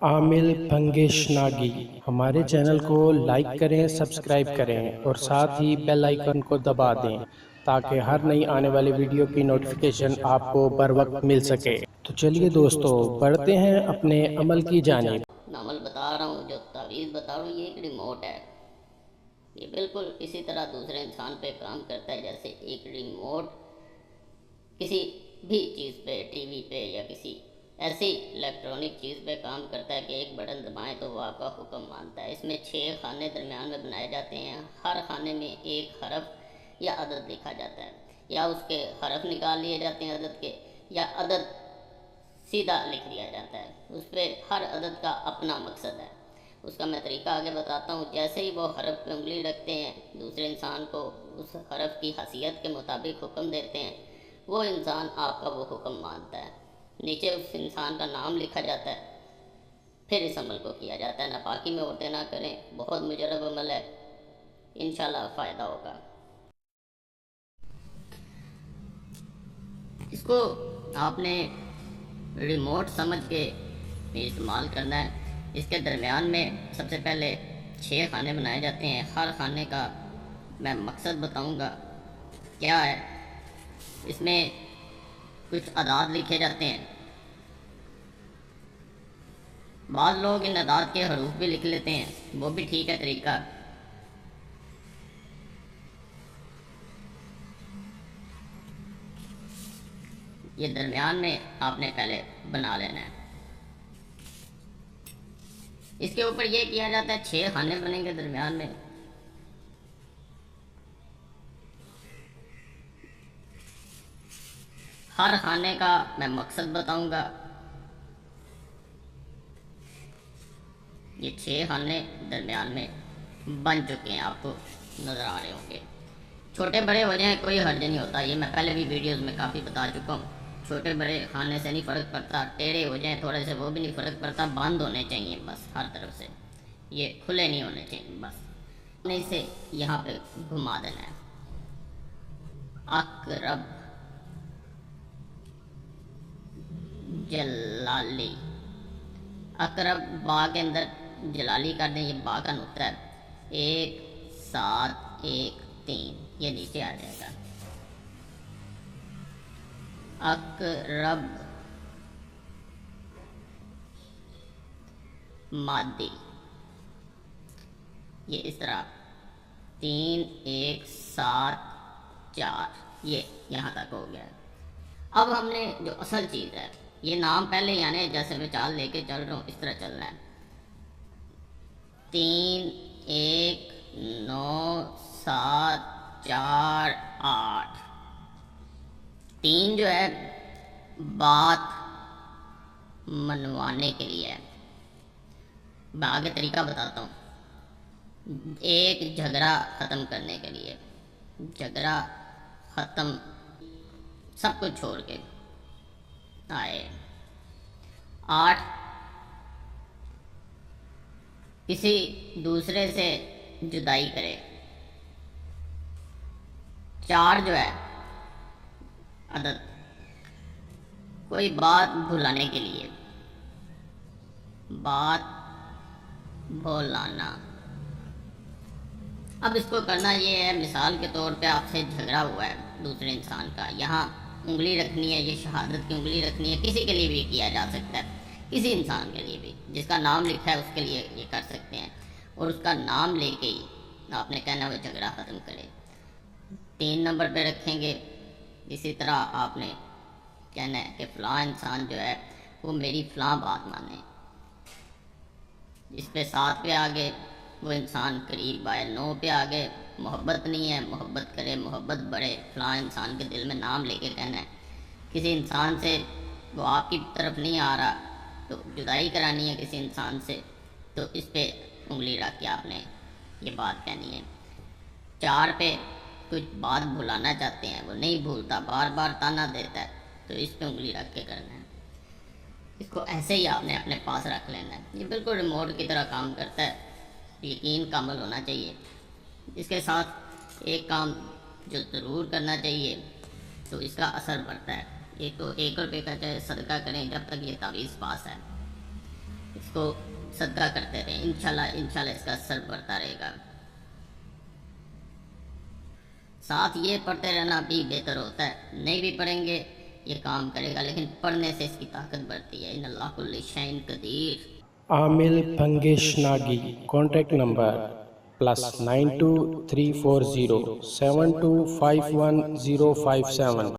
आमिल भंगेश नागी। हमारे चैनल को लाइक करें, सब्सक्राइब करें और साथ ही बेल आइकन को दबा दें ताकि हर नई आने वाली वीडियो की नोटिफिकेशन आपको बर वक्त मिल सके। तो चलिए दोस्तों, बढ़ते हैं अपने अमल की जानिब। अमल बता रहा हूँ, जो तावीज़ बता रहा हूँ, ये एक रिमोट है। ये बिल्कुल इसी तरह दूसरे इंसान पे काम करता है जैसे एक रिमोट किसी भी चीज़ पे, टीवी पे या किसी ऐसी इलेक्ट्रॉनिक चीज़ पे काम करता है कि एक बटन दबाएं तो वो आपका हुक्म मानता है। इसमें 6 खाने दरमियान में बनाए जाते हैं। हर खाने में एक हरफ या अदद लिखा जाता है, या उसके हरफ निकाल लिए जाते हैं अदद के, या अदद सीधा लिख दिया जाता है। उस पर हर अदद का अपना मकसद है। उसका मैं तरीका आगे बताता हूँ। जैसे ही वो हरफ पे उंगली रखते हैं, दूसरे इंसान को उस हरफ की हसीयत के मुताबिक हुक्म देते हैं, वो इंसान आपका वो हुक्म मानता है। नीचे उस इंसान का नाम लिखा जाता है। फिर इस अमल को किया जाता है। नापाकी में औरतें ना करें, बहुत मुजरब अमल है, इंशाल्लाह फ़ायदा होगा। इसको आपने रिमोट समझ के इस्तेमाल करना है। इसके दरमियान में सबसे पहले 6 खाने बनाए जाते हैं। हर खाने का मैं मकसद बताऊंगा क्या है। इसमें कुछ अदाद लिखे जाते हैं। बाद लोग इन अदाद के हरूफ भी लिख लेते हैं, वो भी ठीक है तरीका। ये दरमियान में आपने पहले बना लेना है। इसके ऊपर ये किया जाता है, 6 खाने बनेंगे दरमियान में। हर खाने का मैं मकसद बताऊंगा। ये 6 खाने दरमियान में बन चुके हैं, आपको नज़र आ रहे होंगे। छोटे बड़े हो जाएं कोई हर्ज नहीं होता, ये मैं पहले भी वीडियोस में काफ़ी बता चुका हूँ। छोटे बड़े खाने से नहीं फ़र्क पड़ता, टेढ़े हो जाएं थोड़े से वो भी नहीं फ़र्क पड़ता। बंद होने चाहिए बस हर तरफ से, ये खुले नहीं होने चाहिए बस। हमने इसे यहाँ पे घुमा देना है। अकरब जलाली, अकरब बा के अंदर जलाली कर दें, ये बा का नुक्ता है। 1 7 1 3 ये नीचे आ जाएगा। अकरब मादी, ये इस तरह 3 1 7 4 ये यहाँ तक हो गया। अब हमने जो असल चीज़ है, ये नाम पहले यानी जैसे मैं चाल लेके चल रहा हूँ इस तरह चलना है। 3 1 9 7 4 8। 3 जो है बात मनवाने के लिए है। मैं आगे तरीका बताता हूँ। 1 झगड़ा ख़त्म करने के लिए, झगड़ा ख़त्म सब कुछ छोड़ के आए। 8 किसी दूसरे से जुदाई करे। 4 जो है अदद कोई बात भुलाने के लिए, बात भुलाना। अब इसको करना ये है, मिसाल के तौर पे आपसे झगड़ा हुआ है दूसरे इंसान का, यहाँ उंगली रखनी है, ये शहादत की उंगली रखनी है। किसी के लिए भी किया जा सकता है, किसी इंसान के लिए भी जिसका नाम लिखा है उसके लिए ये कर सकते हैं। और उसका नाम लेके ही आपने कहना वो झगड़ा ख़त्म करे। 3 नंबर पे रखेंगे। इसी तरह आपने कहना है कि फ़लाँ इंसान जो है वो मेरी फ़लाँ बात माने। इस पे 7 पे आगे वो इंसान करीब आए। 9 पे आगे मोहब्बत नहीं है, मोहब्बत करे, मोहब्बत बढ़े। फ़लाँ इंसान के दिल में नाम लेके कहना है। किसी इंसान से वो आपकी तरफ नहीं आ रहा तो जुदाई करानी है किसी इंसान से, तो इस पे उंगली रख के आपने ये बात कहनी है। 4 पे कुछ बात भुलाना चाहते हैं, वो नहीं भूलता, बार बार ताना देता है, तो इस पे उंगली रख के करना है। इसको ऐसे ही आपने अपने पास रख लेना है। ये बिल्कुल रिमोट की तरह काम करता है, यकीन का अमल होना चाहिए। इसके साथ एक काम जो ज़रूर करना चाहिए तो इसका असर पड़ता है। एक तो 1 रुपये का चाहे सदका करें जब तक ये तावीज़ पास है। इसको सदका करते रहें, इंशाल्लाह इंशाल्लाह इसका असर बढ़ता रहेगा। साथ ये पढ़ते रहना भी बेहतर होता है, नहीं भी पढ़ेंगे ये काम करेगा, लेकिन पढ़ने से इसकी ताकत बढ़ती है। इन्नल्लाह कुल्ली शैइन कदीर। आमिल भंगेश नागी, कॉन्टैक्ट नंबर +92 340 7251 057।